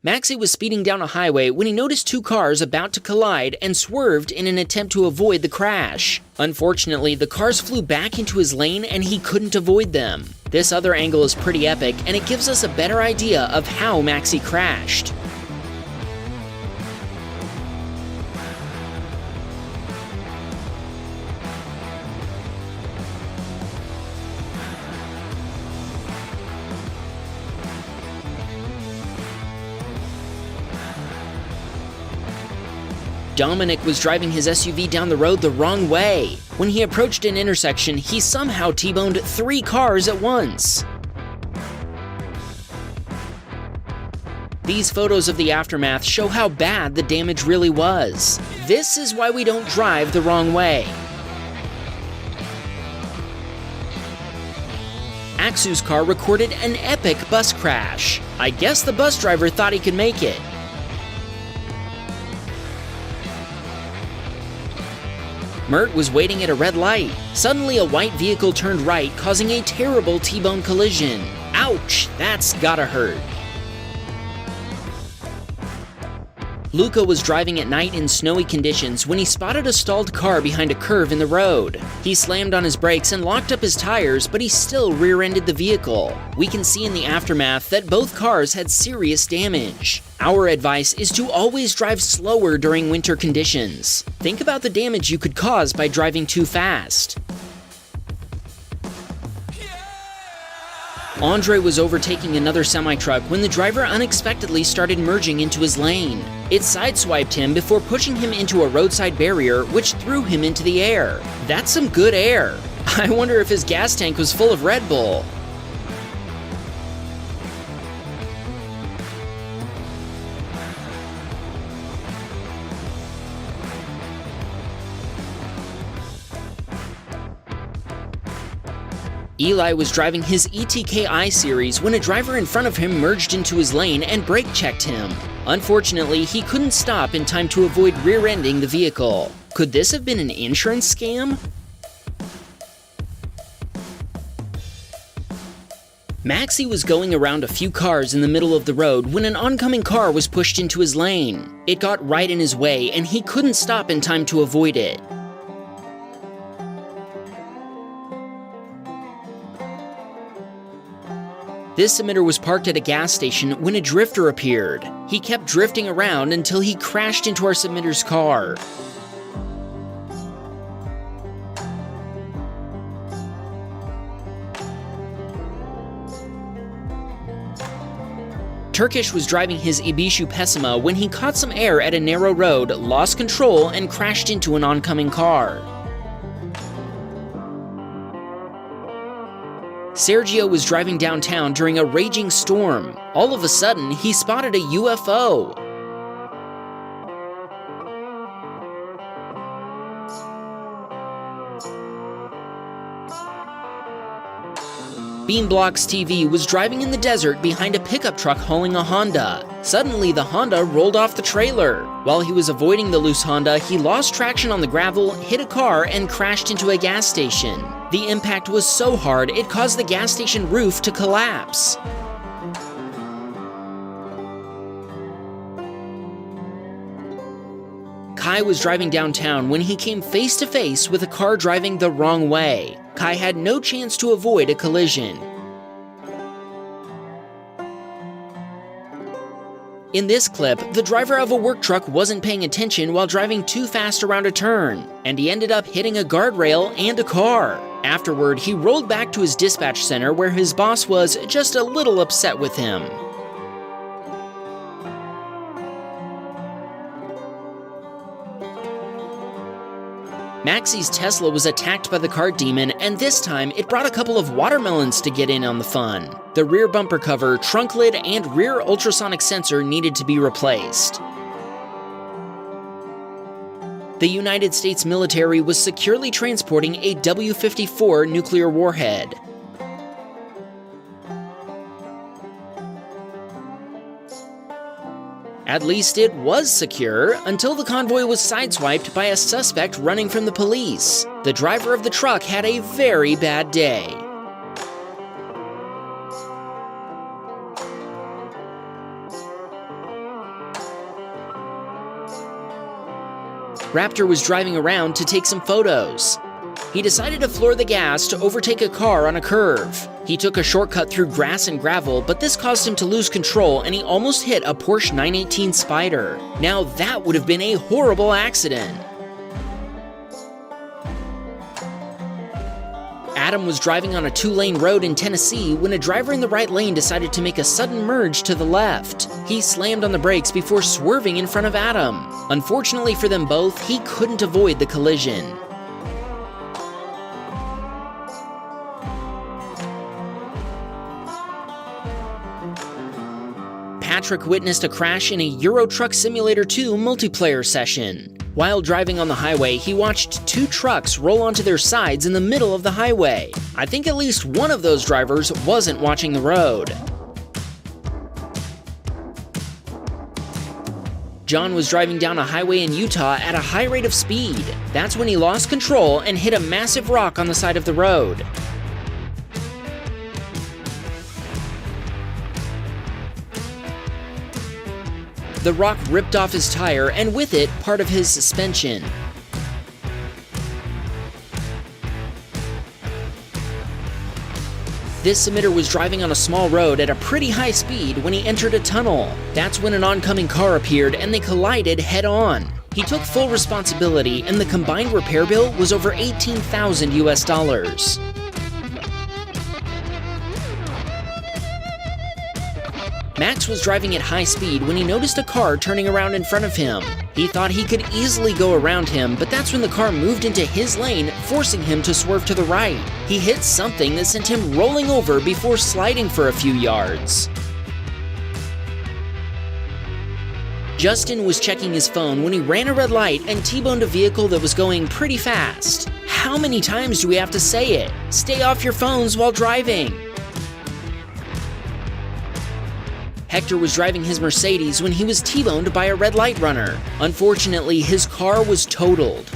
Maxie was speeding down a highway when he noticed two cars about to collide and swerved in an attempt to avoid the crash. Unfortunately, the cars flew back into his lane and he couldn't avoid them. This other angle is pretty epic, and it gives us a better idea of how Maxie crashed. Dominic was driving his SUV down the road the wrong way. When he approached an intersection, he somehow T-boned 3 cars at once. These photos of the aftermath show how bad the damage really was. This is why we don't drive the wrong way. Aksu's car recorded an epic bus crash. I guess the bus driver thought he could make it. Mert was waiting at a red light. Suddenly, a white vehicle turned right, causing a terrible T-bone collision. Ouch, that's gotta hurt. Luca was driving at night in snowy conditions when he spotted a stalled car behind a curve in the road. He slammed on his brakes and locked up his tires, but he still rear-ended the vehicle. We can see in the aftermath that both cars had serious damage. Our advice is to always drive slower during winter conditions. Think about the damage you could cause by driving too fast. Andre was overtaking another semi-truck when the driver unexpectedly started merging into his lane. It sideswiped him before pushing him into a roadside barrier, which threw him into the air. That's some good air. I wonder if his gas tank was full of Red Bull. Eli was driving his ETKI series when a driver in front of him merged into his lane and brake checked him. Unfortunately, he couldn't stop in time to avoid rear-ending the vehicle. Could this have been an insurance scam? Maxie was going around a few cars in the middle of the road when an oncoming car was pushed into his lane. It got right in his way and he couldn't stop in time to avoid it. This emitter was parked at a gas station when a drifter appeared. He kept drifting around until he crashed into our submitter's car. Turkish was driving his Ibishu Pessima when he caught some air at a narrow road, lost control, and crashed into an oncoming car. Sergio was driving downtown during a raging storm. All of a sudden, he spotted a UFO. Beamblocks TV was driving in the desert behind a pickup truck hauling a Honda. Suddenly, the Honda rolled off the trailer. While he was avoiding the loose Honda, he lost traction on the gravel, hit a car, and crashed into a gas station. The impact was so hard, it caused the gas station roof to collapse. Kai was driving downtown when he came face to face with a car driving the wrong way. Kai had no chance to avoid a collision. In this clip, the driver of a work truck wasn't paying attention while driving too fast around a turn, and he ended up hitting a guardrail and a car. Afterward, he rolled back to his dispatch center where his boss was just a little upset with him. Maxie's Tesla was attacked by the car demon, and this time it brought a couple of watermelons to get in on the fun. The rear bumper cover, trunk lid, and rear ultrasonic sensor needed to be replaced. The United States military was securely transporting a W-54 nuclear warhead. At least it was secure, until the convoy was sideswiped by a suspect running from the police. The driver of the truck had a very bad day. Raptor was driving around to take some photos. He decided to floor the gas to overtake a car on a curve. He took a shortcut through grass and gravel, but this caused him to lose control and he almost hit a Porsche 918 Spyder. Now that would have been a horrible accident. Adam was driving on a 2-lane road in Tennessee when a driver in the right lane decided to make a sudden merge to the left. He slammed on the brakes before swerving in front of Adam. Unfortunately for them both, he couldn't avoid the collision. Patrick witnessed a crash in a Euro Truck Simulator 2 multiplayer session. While driving on the highway, he watched 2 trucks roll onto their sides in the middle of the highway. I think at least one of those drivers wasn't watching the road. John was driving down a highway in Utah at a high rate of speed. That's when he lost control and hit a massive rock on the side of the road. The rock ripped off his tire, and with it, part of his suspension. This submitter was driving on a small road at a pretty high speed when he entered a tunnel. That's when an oncoming car appeared and they collided head-on. He took full responsibility, and the combined repair bill was over $18,000 US. Max was driving at high speed when he noticed a car turning around in front of him. He thought he could easily go around him, but that's when the car moved into his lane, forcing him to swerve to the right. He hit something that sent him rolling over before sliding for a few yards. Justin was checking his phone when he ran a red light and T-boned a vehicle that was going pretty fast. How many times do we have to say it? Stay off your phones while driving. Hector was driving his Mercedes when he was T-boned by a red light runner. Unfortunately, his car was totaled.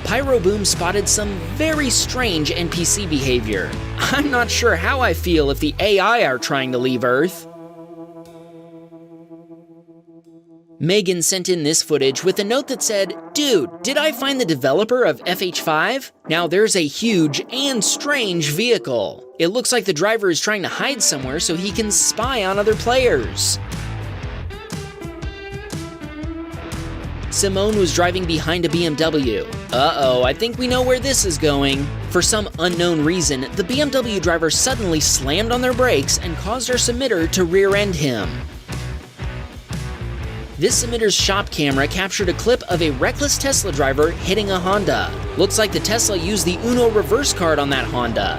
Pyro Boom spotted some very strange NPC behavior. I'm not sure how I feel if the AI are trying to leave Earth. Megan sent in this footage with a note that said, "Dude, did I find the developer of FH5? Now there's a huge and strange vehicle. It looks like the driver is trying to hide somewhere so he can spy on other players." Simone was driving behind a BMW. Uh-oh, I think we know where this is going. For some unknown reason, the BMW driver suddenly slammed on their brakes and caused our submitter to rear-end him. This submitter's shop camera captured a clip of a reckless Tesla driver hitting a Honda. Looks like the Tesla used the Uno reverse card on that Honda.